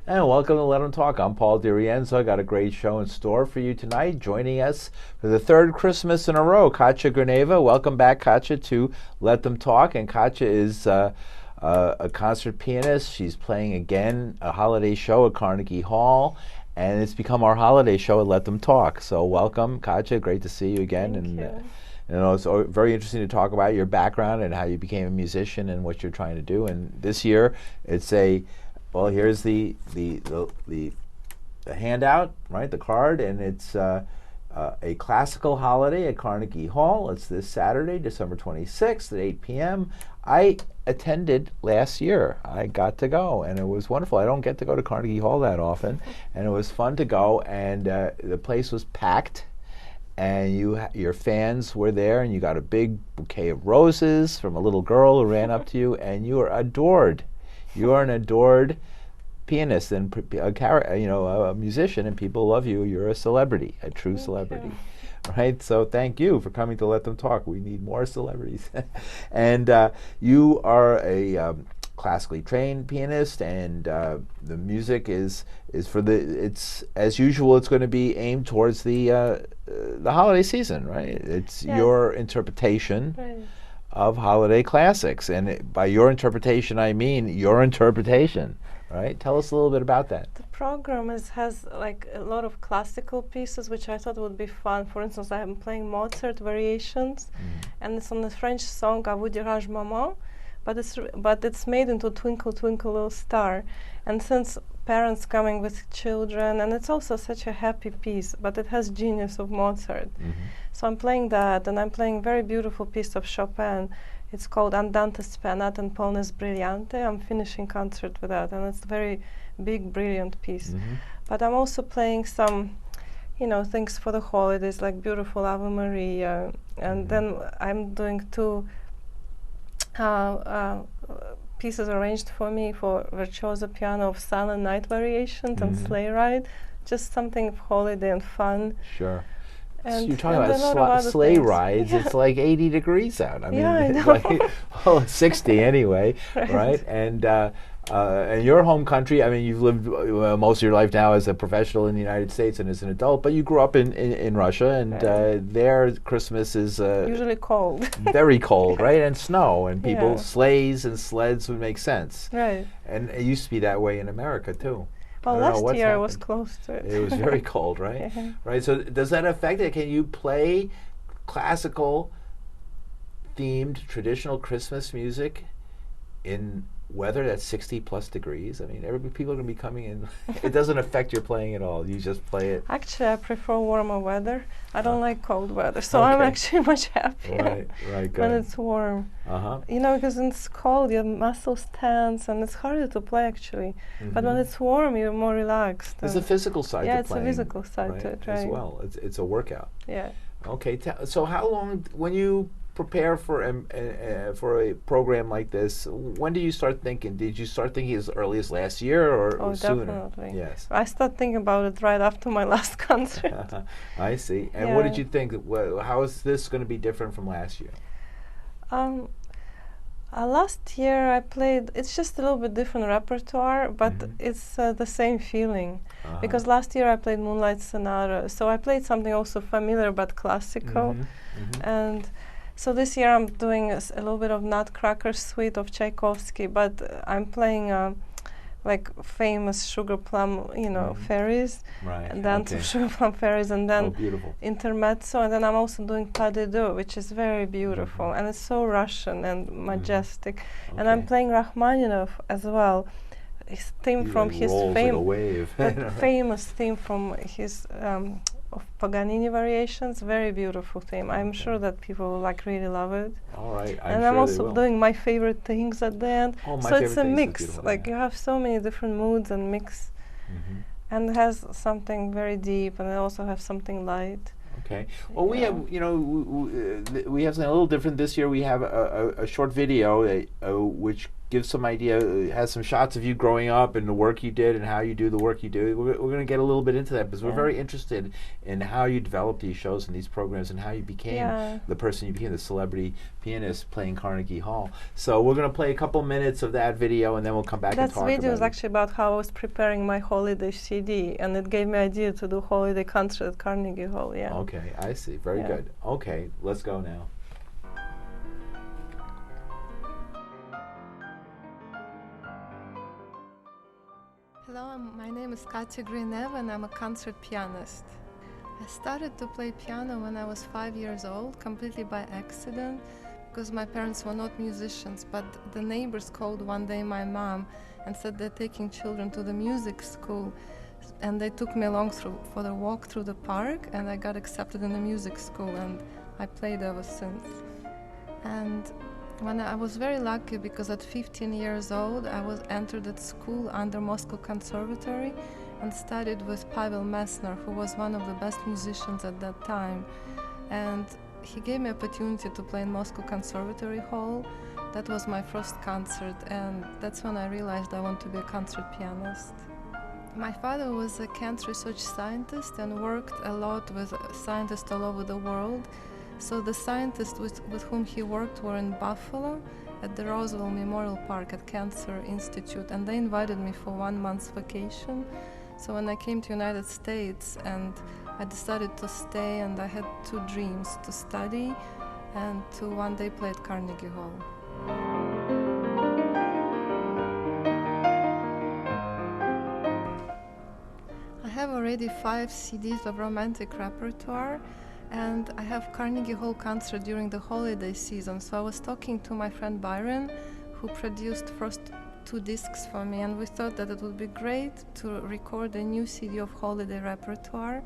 And welcome to Let 'em Talk. I'm Paul DiRienzo. I got a great show in store for you tonight. Joining us for the third Christmas in a row, Katya Grineva. Welcome back, Katya, to Let Them Talk. And Katya is a concert pianist. She's playing again a holiday show at Carnegie Hall, and it's become our holiday show at Let Them Talk. So welcome, Katya. Great to see you again. Thank you. It's very interesting to talk about your background and how you became a musician and what you're trying to do. And this year, it's well, here's the handout, right? The card, and it's a classical holiday at Carnegie Hall. It's this Saturday, December 26th at 8 p.m. I attended last year. I got to go, and it was wonderful. I don't get to go to Carnegie Hall that often, and it was fun to go. And the place was packed, and your fans were there, and you got a big bouquet of roses from a little girl who ran up to you, and you were adored. You are an adored pianist and a musician, and people love you. You're a celebrity, a true celebrity, right? So thank you for coming to Let Them Talk. We need more celebrities. And you are a classically trained pianist, and the music is for it's as usual. It's going to be aimed towards the holiday season, right? It's your interpretation. Right. Of holiday classics, and by your interpretation, I mean your interpretation, right? Tell us a little bit about that. The program has like a lot of classical pieces, which I thought would be fun. For instance, I am playing Mozart variations, and it's on the French song "A vous dirige maman," but it's made into "Twinkle Twinkle Little Star," and since parents coming with children, and it's also such a happy piece, but it has genius of Mozart. So I'm playing that, and I'm playing a very beautiful piece of Chopin. It's called Andante Spianata and Polnes Brillante. I'm finishing concert with that, and it's a very big, brilliant piece. But I'm also playing some, things for the holidays, like beautiful Ave Maria, and then I'm doing two pieces arranged for me for virtuoso piano of Silent Night variations and Sleigh Ride, just something of holiday and fun. Sure. And so you're talking about sleigh rides. It's like 80 degrees out. I mean, I know. Well, it's 60 anyway, right? And your home country, I mean, you've lived most of your life now as a professional in the United States and as an adult, but you grew up in Russia, and there Christmas is usually cold. Very cold, right? And snow, and people, sleighs and sleds would make sense. Right. And it used to be that way in America, too. Well, last year I was close to it. It was very cold, right? Right. So does that affect it? Can you play classical themed traditional Christmas music in weather that's 60 plus degrees? I mean, people are going to be coming in. It doesn't affect your playing at all. You just play it. Actually, I prefer warmer weather. I don't like cold weather, so I'm actually much happier when it's warm. Because when it's cold, your muscles tense, and it's harder to play actually. But when it's warm, you're more relaxed. There's a physical side to playing. Yeah, it's a physical side to it, right? As well. It's a workout. Yeah. Okay. So how long, when you prepare for a program like this, when do you start thinking? Did you start thinking as early as last year or sooner? Definitely. Yes. I started thinking about it right after my last concert. I see. And what did you think? How is this going to be different from last year? Last year I played, it's just a little bit different repertoire, but it's the same feeling. Because last year I played Moonlight Sonata, so I played something also familiar but classical. And so this year I'm doing a little bit of Nutcracker Suite of Tchaikovsky, but I'm playing like famous sugar plum, fairies, and dance of sugar plum fairies, and then intermezzo, and then I'm also doing Pas de deux, which is very beautiful, and it's so Russian and majestic. And I'm playing Rachmaninoff as well. His theme from his famous theme from his of Paganini variations, very beautiful theme. I'm sure that people will really love it. All right, and I'm also doing my favorite things at the end. So it's a mix. You have so many different moods and mix, and it has something very deep, and it also has something light. Okay. Well, we have, we have something a little different this year. We have a short video which give some idea, has some shots of you growing up and the work you did and how you do the work you do. We're going to get a little bit into that because we're very interested in how you developed these shows and these programs and how you became the person you became, the celebrity pianist playing Carnegie Hall. So we're going to play a couple minutes of that video and then we'll come back and talk about it. That video is actually about how I was preparing my holiday CD, and it gave me idea to do holiday concert at Carnegie Hall. Yeah. Okay, I see. Very good. Okay, let's go now. Hello, my name is Katya Grineva and I'm a concert pianist. I started to play piano when I was 5 years old, completely by accident, because my parents were not musicians, but the neighbors called one day my mom and said they're taking children to the music school, and they took me along for the walk through the park, and I got accepted in the music school, and I played ever since. And when I was very lucky, because at 15 years old I was entered at school under Moscow Conservatory and studied with Pavel Messner, who was one of the best musicians at that time. And he gave me opportunity to play in Moscow Conservatory Hall. That was my first concert, and that's when I realized I want to be a concert pianist. My father was a cancer research scientist and worked a lot with scientists all over the world. So the scientists with whom he worked were in Buffalo at the Roswell Memorial Park at Cancer Institute, and they invited me for 1 month's vacation. So when I came to United States, and I decided to stay, and I had 2 dreams: to study and to one day play at Carnegie Hall. I have already 5 CDs of romantic repertoire, and I have Carnegie Hall concert during the holiday season. So I was talking to my friend Byron, who produced first 2 discs for me, and we thought that it would be great to record a new CD of holiday repertoire.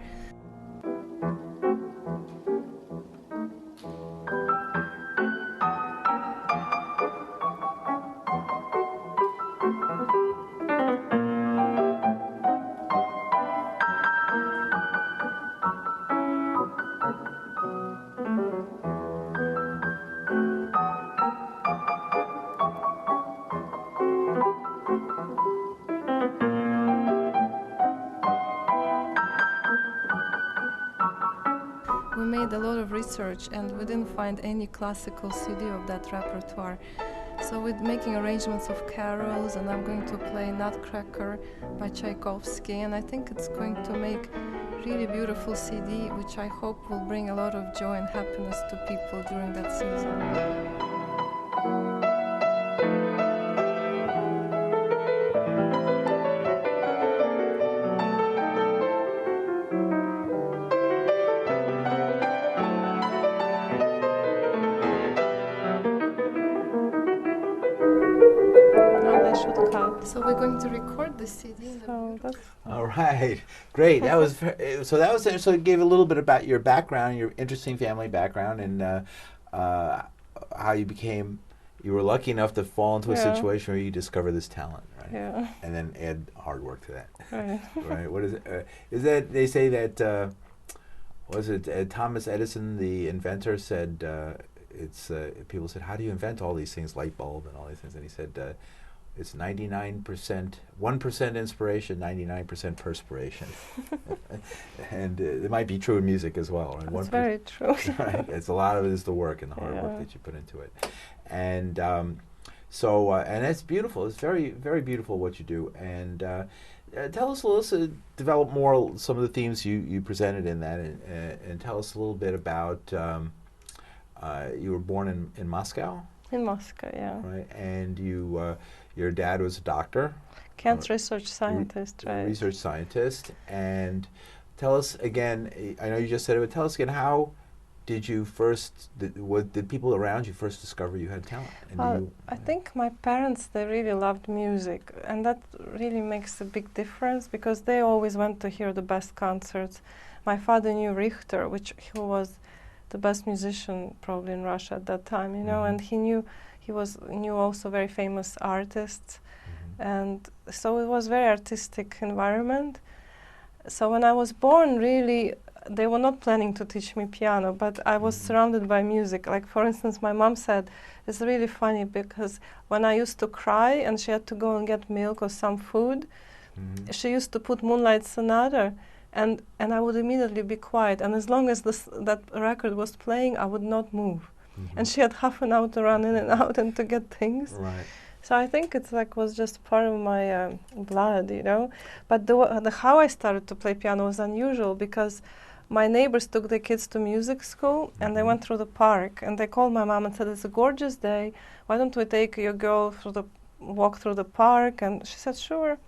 We made a lot of research and we didn't find any classical CD of that repertoire. So we're making arrangements of carols, and I'm going to play Nutcracker by Tchaikovsky, and I think it's going to make really beautiful CD, which I hope will bring a lot of joy and happiness to people during that season. So we're going to record the CD. All right, great. That was so it gave a little bit about your background, your interesting family background, and how you were lucky enough to fall into a situation where you discover this talent, right? Yeah. And then add hard work to that. Right. Right. What is it? Is that they say that was it Thomas Edison, the inventor, said people said, how do you invent all these things, light bulb and all these things, and he said. It's 99%, 1% inspiration, 99% perspiration. And it might be true in music as well. Right? That's very true. Right? It's a lot of it is the work and the hard work that you put into it. And and it's beautiful. It's very, very beautiful what you do. And tell us a little, develop more some of the themes you presented in that, and tell us a little bit about, you were born in Moscow? In Moscow, yeah. Right, and your dad was a doctor. Cancer research scientist, right. Research scientist. And tell us again, I know you just said it, but tell us again, how did you first, did people around you first discover you had talent? And I think my parents, they really loved music, and that really makes a big difference because they always went to hear the best concerts. My father knew Richter, who was the best musician probably in Russia at that time, you know, and he knew also very famous artists, and so it was very artistic environment. So when I was born, really, they were not planning to teach me piano, but I was surrounded by music. Like, for instance, my mom said, it's really funny because when I used to cry and she had to go and get milk or some food, she used to put Moonlight Sonata, and I would immediately be quiet. And as long as that record was playing, I would not move. And she had half an hour to run in and out and to get things. Right. So I think it's like was just part of my blood, you know. But the how I started to play piano was unusual because my neighbors took their kids to music school and they went through the park and they called my mom and said, it's a gorgeous day. Why don't we take your girl for the walk through the park? And she said, sure.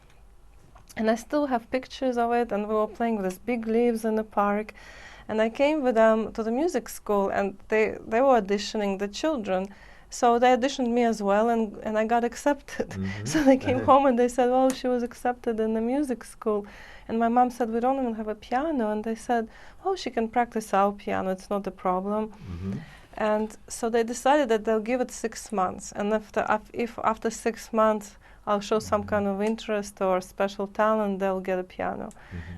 And I still have pictures of it, and we were playing with these big leaves in the park. And I came with them to the music school, and they were auditioning the children. So they auditioned me as well, and I got accepted. So they came home and they said, well, she was accepted in the music school. And my mom said, we don't even have a piano. And they said, oh, she can practice our piano, it's not a problem. And so they decided that they'll give it 6 months. And if after 6 months I'll show some kind of interest or special talent, they'll get a piano.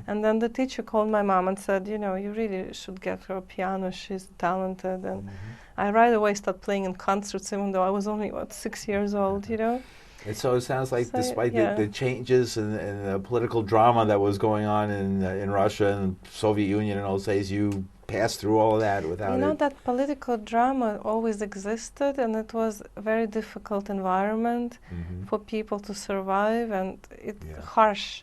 And then the teacher called my mom and said, you know, you really should get her a piano, she's talented. And I right away started playing in concerts, even though I was only, 6 years old, you know. And so it sounds like despite the changes and the political drama that was going on in Russia and Soviet Union in those days, you passed through all of that without You know, that political drama always existed, and it was a very difficult environment for people to survive, and it's harsh.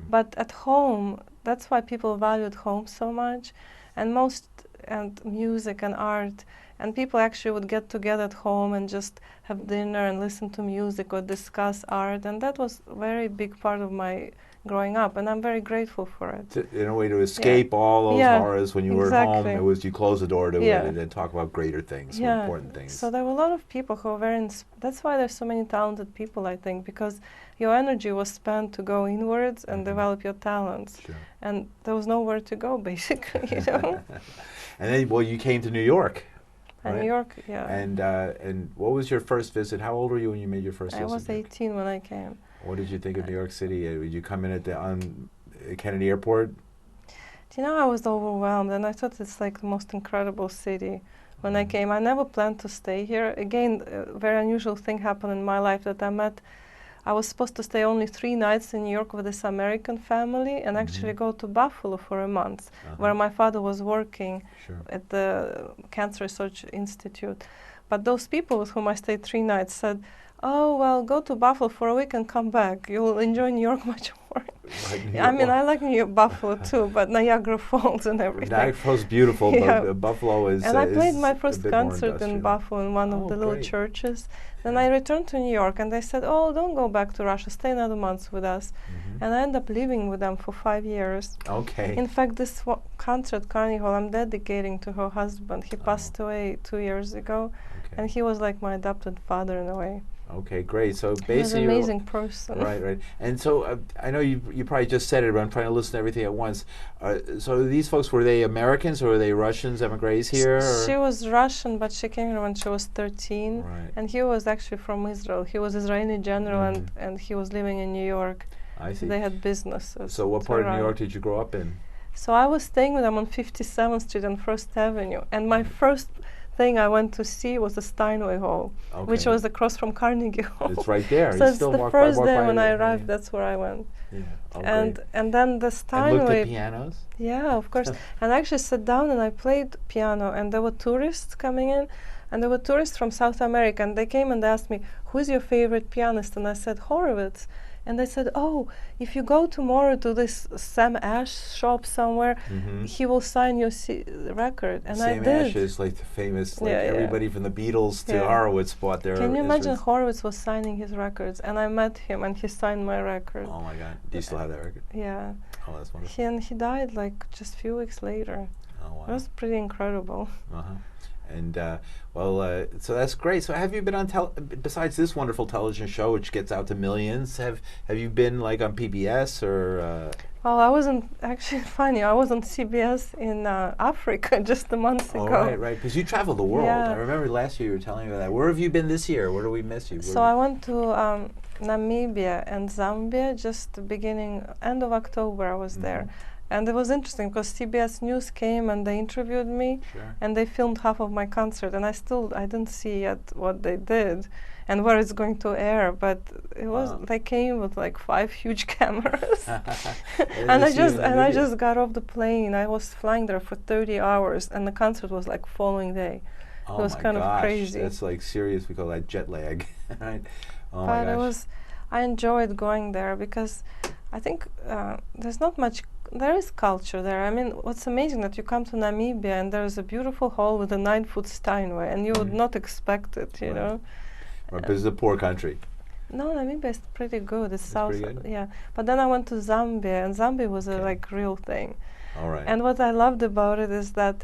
But at home, that's why people valued home so much, and music and art. And people actually would get together at home and just have dinner and listen to music or discuss art. And that was a very big part of my growing up. And I'm very grateful for it. In a way to escape all those horrors when you were at home, it was you close the door to it and then talk about greater things, more important things. So there were a lot of people who were very that's why there's so many talented people, I think, because your energy was spent to go inwards and develop your talents. And there was nowhere to go, basically, you know. And then, well, you came to New York. Right? New York, And what was your first visit? How old were you when you made your first visit? I was 18 when I came. What did you think of New York City? Did you come in at Kennedy Airport? You know, I was overwhelmed, and I thought it's like the most incredible city. When I came, I never planned to stay here. Again, a very unusual thing happened in my life that I was supposed to stay only 3 nights in New York with this American family and actually go to Buffalo for a month, where my father was working at the Cancer Research Institute. But those people with whom I stayed 3 nights said, oh, well, go to Buffalo for a week and come back. You will enjoy New York much more. I mean, I like Buffalo too, but Niagara Falls and everything. Niagara Falls is beautiful, but Buffalo is. And I played my first concert in Buffalo in one of the little churches. Then I returned to New York, and they said, oh, don't go back to Russia, stay another month with us. And I ended up living with them for 5 years. Okay. In fact, this concert, Carnegie Hall, I'm dedicating to her husband. He passed away 2 years ago, and he was like my adopted father in a way. Okay, great. So basically, he was an amazing person. Right. And so I know you probably just said it, but I'm trying to listen to everything at once. So these folks, were they Americans or were they Russians, emigres here? She was Russian, but she came here when she was 13. Right. And he was actually from Israel. He was Israeli general, and he was living in New York. I see. They had businesses. So what part of New York did you grow up in? So I was staying with them on 57th Street and 1st Avenue. And my first thing I went to see was the Steinway Hall, which was across from Carnegie Hall. It's right there. So it's the first day when I arrived, that's where I went. Yeah. And then the Steinway. And looked at pianos? Yeah, of course. And I actually sat down and I played piano, and there were tourists coming in, and there were tourists from South America, and they came and they asked me, who's your favorite pianist? And I said, Horowitz. And they said, oh, if you go tomorrow to this Sam Ash shop somewhere, he will sign your record. And Sam I did. Ash is like the famous, everybody from the Beatles to Horowitz bought their Can you imagine instruments. Horowitz was signing his records? And I met him and he signed my record. Oh my God. Do you still have that record? Yeah. Oh, that's wonderful. He died like just a few weeks later. Oh, wow. It was pretty incredible. And so that's great. So have you been on besides this wonderful television show, which gets out to millions? Have you been like on PBS or? Well, I wasn't actually funny. I was on CBS in Africa just a month ago. Oh, right. Because you travel the world. I remember last year you were telling me about that. Where have you been this year? Where do we miss you? So I went to Namibia and Zambia just end of October. I was there. And it was interesting because CBS News came and they interviewed me, Sure. and they filmed half of my concert, and I didn't see yet what they did and where it's going to air, but it was Wow. they came with like 5 huge cameras. They And see you in the I video. just got off the plane. I was flying there for 30 hours, and the concert was like following day. Oh It was my kind of gosh, crazy. that's like serious. We call that jet lag, right? Oh my But gosh. I enjoyed going there because I think there's not much. There is culture there. I mean, what's amazing that you come to Namibia and there's a beautiful hall with a 9-foot Steinway, and you would Mhm. not expect it, you Right. know. Right, but it's a poor country. No, Namibia is pretty good. It's south, pretty good? yeah. But then I went to Zambia, and Zambia was a Okay. like real thing. All right. And what I loved about it is that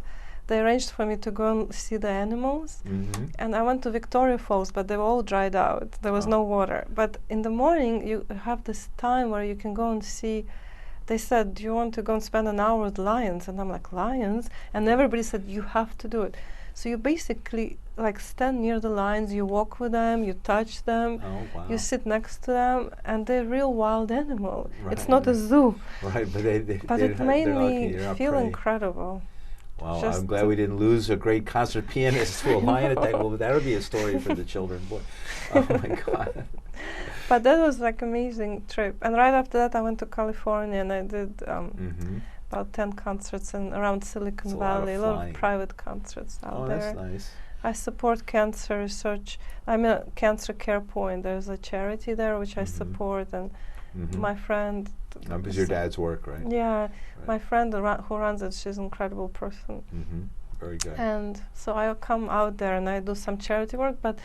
they arranged for me to go and see the animals. Mm-hmm. And I went to Victoria Falls, but they were all dried out. There was Oh. no water. But in the morning, you have this time where you can go and see. They said, "Do you want to go and spend an hour with lions?" And I'm like, "Lions?" And everybody said, "You have to do it." So you basically like stand near the lions, you walk with them, you touch them, Oh wow. you sit next to them, and they're real wild animal. It's Right, not a right. zoo. Right, but But it made they're not, me they're not feel prey. incredible. Wow, Just I'm glad we didn't lose a great concert pianist to a lion attack. Well, that would be a story for the children. Boy. Oh my God. But that was like amazing trip. And right after that, I went to California and I did Mm-hmm. about 10 concerts around Silicon That's a lot of Valley, a lot flying. of private concerts out Oh, there. that's nice. I support cancer research. I'm a Cancer Care Point. There's a charity there which I Mhm. support, and Mm-hmm. my friend. Because your dad's work, right? Yeah, Right. my friend who runs it, she's an incredible person. Mm-hmm. Very good. And so I come out there and I do some charity work, but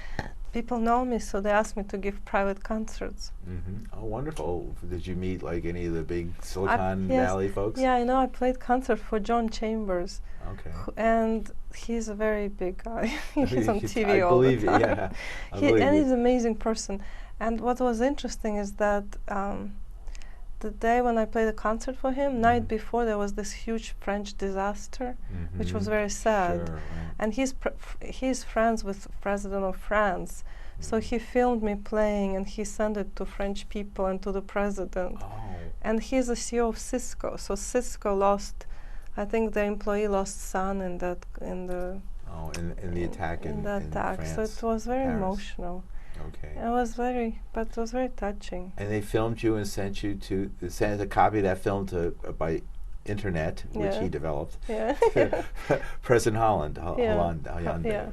people know me, so they ask me to give private concerts. Mm-hmm. Oh, wonderful. Did you meet like any of the big Silicon yes, Valley folks? Yeah, I know. I played concert for John Chambers, Okay. and he's a very big guy. He's on TV I all the believe time. you, yeah. I believe And you. he's an amazing person. And what was interesting is that the day when I played a concert for him, night before, there was this huge French disaster, which was very sad. Sure, right. And he's friends with President of France, so he filmed me playing and he sent it to French people and to the president. Oh. And he's a CEO of Cisco, so Cisco lost, I think the employee lost son in the In the attack in France. So it was very Paris. emotional. Okay. It was very touching. And they filmed you and sent you to sent a copy of that film to by internet, which Yeah. he developed. Yeah. President Holland, Hollander.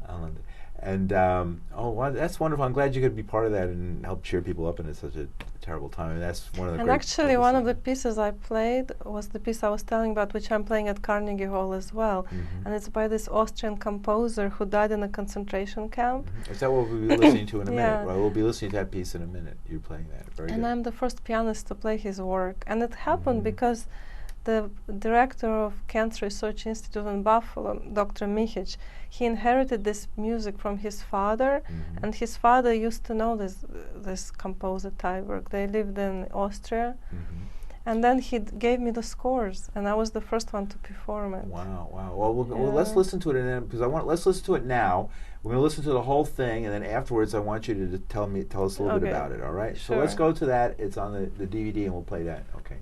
Holland. And that's wonderful. I'm glad you could be part of that and help cheer people up in such a terrible time. And that's one of the. And great actually, one of the purposes. pieces I played was the piece I was telling about, which I'm playing at Carnegie Hall as well. Mhm. And it's by this Austrian composer who died in a concentration camp. Mhm. Is that what we'll be listening to in a Yeah. minute? Well, we'll be listening to that piece in a minute. You're playing that. Very And good. I'm the first pianist to play his work. And it happened Mhm. because the director of Cancer Research Institute in Buffalo, Dr. Mihic, he inherited this music from his father, Mhm. and his father used to know this composer Tyberg. They lived in Austria, Mhm. and then he gave me the scores, and I was the first one to perform it. Wow, wow. Well, let's Yeah. listen to it, and then because let's listen to it now. We're going to listen to the whole thing, and then afterwards, I want you to tell us a little bit Okay. about it. All right. So Sure. let's go to that. It's on the DVD, and we'll play that. Okay.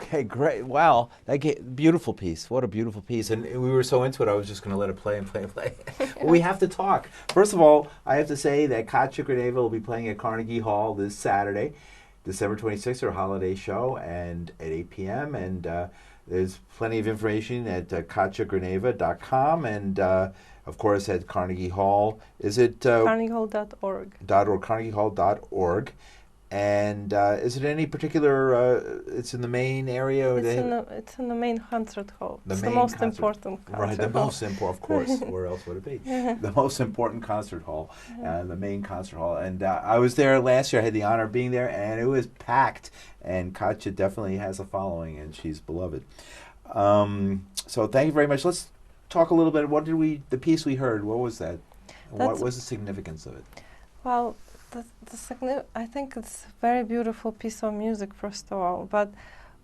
Okay, great. Wow, beautiful piece. What a beautiful piece. And we were so into it, I was just going to let it play and play and play. But we have to talk. First of all, I have to say that Katya Grineva will be playing at Carnegie Hall this Saturday, December 26th, her holiday show, and at 8 p.m. And there's plenty of information at katyagrineva.com and, of course, at Carnegie Hall. Is it? carnegiehall.org. Carnegiehall.org. And is it any particular? It's in the main area. It's in the main concert hall. It's the most important concert right, the hall. most important, of course. Where else would it be? The most important concert hall, the main concert hall. And I was there last year. I had the honor of being there, and it was packed. And Katya definitely has a following, and she's beloved. So thank you very much. Let's talk a little bit. The piece we heard? What was that? What was the significance of it? Well, I think it's a very beautiful piece of music, first of all, but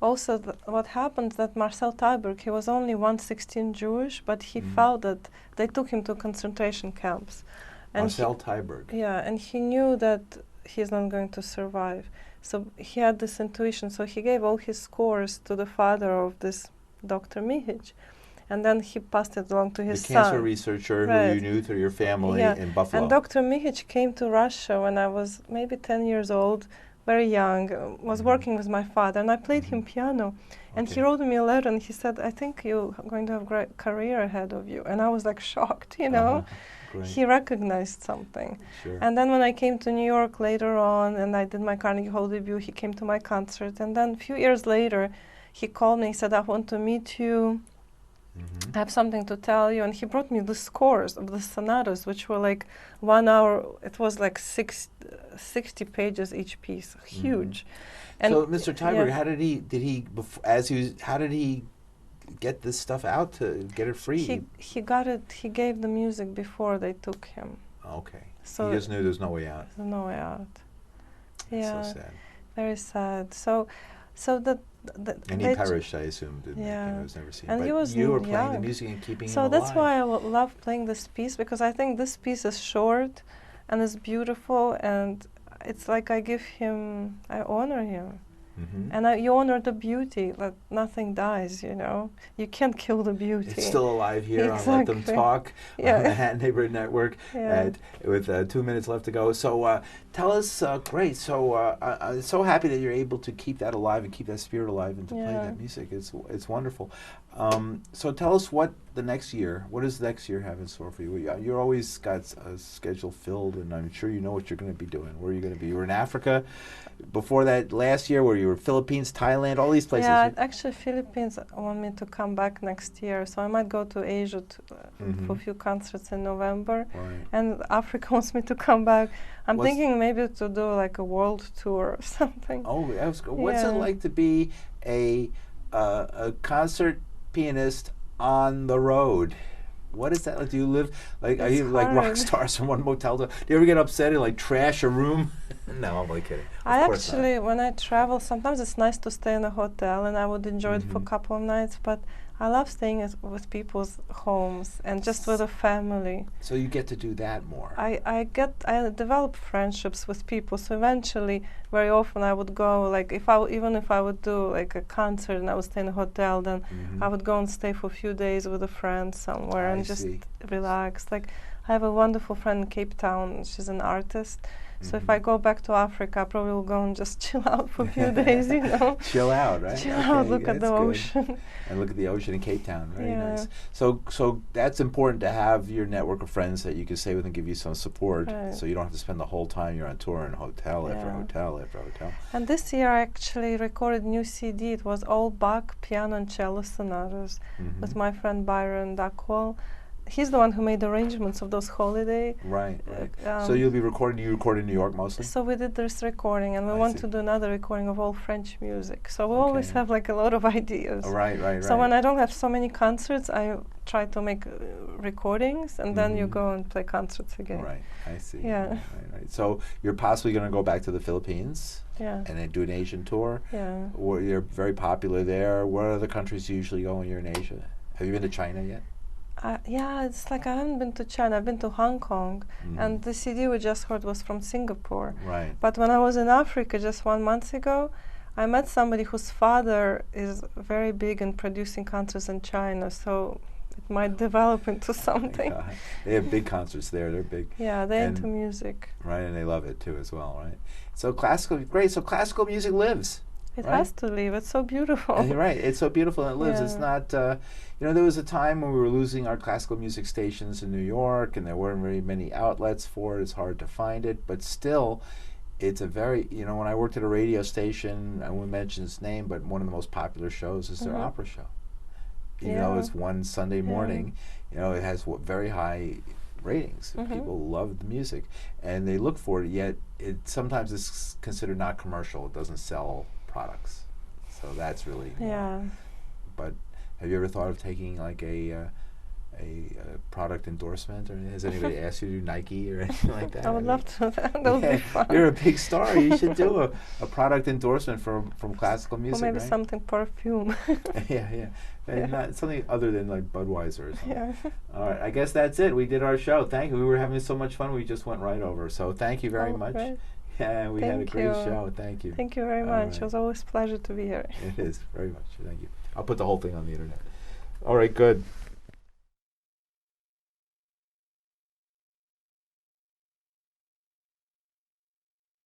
also what happened that Marcel Teiberg, he was only 1/16 Jewish, but he felt that they took him to concentration camps. And Marcel Teiberg. Yeah, and he knew that he's not going to survive. So he had this intuition, so he gave all his scores to the father of this Dr. Mihich. And then he passed it along to his son. The cancer researcher who you knew through your family in Buffalo. And Dr. Mihich came to Russia when I was maybe 10 years old, very young, was working with my father, and I played him piano. And he wrote me a letter, and he said, I think you're going to have a great career ahead of you. And I was like shocked, you know. He recognized something. Sure. And then when I came to New York later on, and I did my Carnegie Hall debut, he came to my concert. And then a few years later, he called me, he said, I want to meet you. I have something to tell you. And he brought me the scores of the sonatas, which were like 1 hour. It was like 60 pages each piece, huge. And so, Mr. Teiberg, how did he get this stuff out to get it free? He got it. He gave the music before they took him. Okay. So he just knew there's no way out. There's no way out. Yeah. So sad. Very sad. So and he perished, I assume, didn't he? He was never seen. And but you were playing the music and keeping him alive. So that's why I love playing this piece, because I think this piece is short and is beautiful, and it's like I honor him. And you honor the beauty, that nothing dies, you know. You can't kill the beauty. It's still alive here on Let Them Talk on the Hat Neighborhood Network with 2 minutes left to go. So tell us, great, so I'm so happy that you're able to keep that alive and keep that spirit alive and to play that music. It's wonderful. So tell us what does next year have in store for you? You're always got a schedule filled, and I'm sure you know what you're going to be doing. Where are you going to be? You were in Africa before that last year, where you were Philippines, Thailand, all these places. Yeah, actually Philippines want me to come back next year, so I might go to Asia for a few concerts in November. Right. And Africa wants me to come back. I'm thinking maybe to do like a world tour or something. Oh, what's it like to be a concert pianist on the road? What is that like? Do you live are you like rock stars from one motel to? Do you ever get upset and like trash a room? No, I'm only kidding. When I travel, sometimes it's nice to stay in a hotel, and I would enjoy it for a couple of nights. But I love staying with people's homes and just with a family. So you get to do that more. I develop friendships with people. So eventually, very often I would go, like even if I would do like a concert and I would stay in a hotel, then I would go and stay for a few days with a friend somewhere and just relax. Like I have a wonderful friend in Cape Town. She's an artist. So if I go back to Africa, I probably will go and just chill out for a few days, you know. Chill out, right? Chill out, look at the ocean. And look at the ocean in Cape Town. Very nice. So that's important to have your network of friends that you can stay with and give you some support, so you don't have to spend the whole time you're on tour in hotel after hotel after hotel. And this year I actually recorded a new CD. It was all Bach piano and cello sonatas with my friend Byron Duckwell. He's the one who made the arrangements of those holiday. Right. So you'll be recording. You record in New York mostly. So we did this recording, and we want to do another recording of all French music. So we always have like a lot of ideas. Right. So when I don't have so many concerts, I try to make recordings, and then you go and play concerts again. Right. I see. Yeah. Right. So you're possibly going to go back to the Philippines. Yeah. And then do an Asian tour. Yeah. Or you're very popular there. What other countries do you usually go when you're in Asia? Have you been to China yet? It's like I haven't been to China. I've been to Hong Kong, and the CD we just heard was from Singapore. Right. But when I was in Africa just 1 month ago, I met somebody whose father is very big in producing concerts in China, so it might develop into something. Yeah. They have big concerts there. They're big. Yeah, they're And into music. Right, and they love it too as well, right? So classical, great. So classical music lives. It Right? has to live. It's so beautiful. And you're right. It's so beautiful and it lives. It's Yeah. not, there was a time when we were losing our classical music stations in New York and there weren't very many outlets for it. It's hard to find it. But still, it's a very, when I worked at a radio station, I won't mention its name, but one of the most popular shows is their opera show. Even though it's one Sunday morning, it has very high ratings. People love the music and they look for it, yet it sometimes is considered not commercial. It doesn't sell products. So that's really But have you ever thought of taking like a product endorsement, or has anybody asked you to do Nike or anything like that? I would love to. That would be fun. You're a big star. You should do a product endorsement from classical music, or maybe right? something perfume. yeah. And not something other than like Budweiser or something. Yeah. All right, I guess that's it. We did our show. Thank you. We were having so much fun. We just went right over. So thank you very much. Great. Yeah, we had a Thank great you. show. Thank you. Thank you very All much. right. It was always a pleasure to be here. It is very much. Thank you. I'll put the whole thing on the internet. All right, good.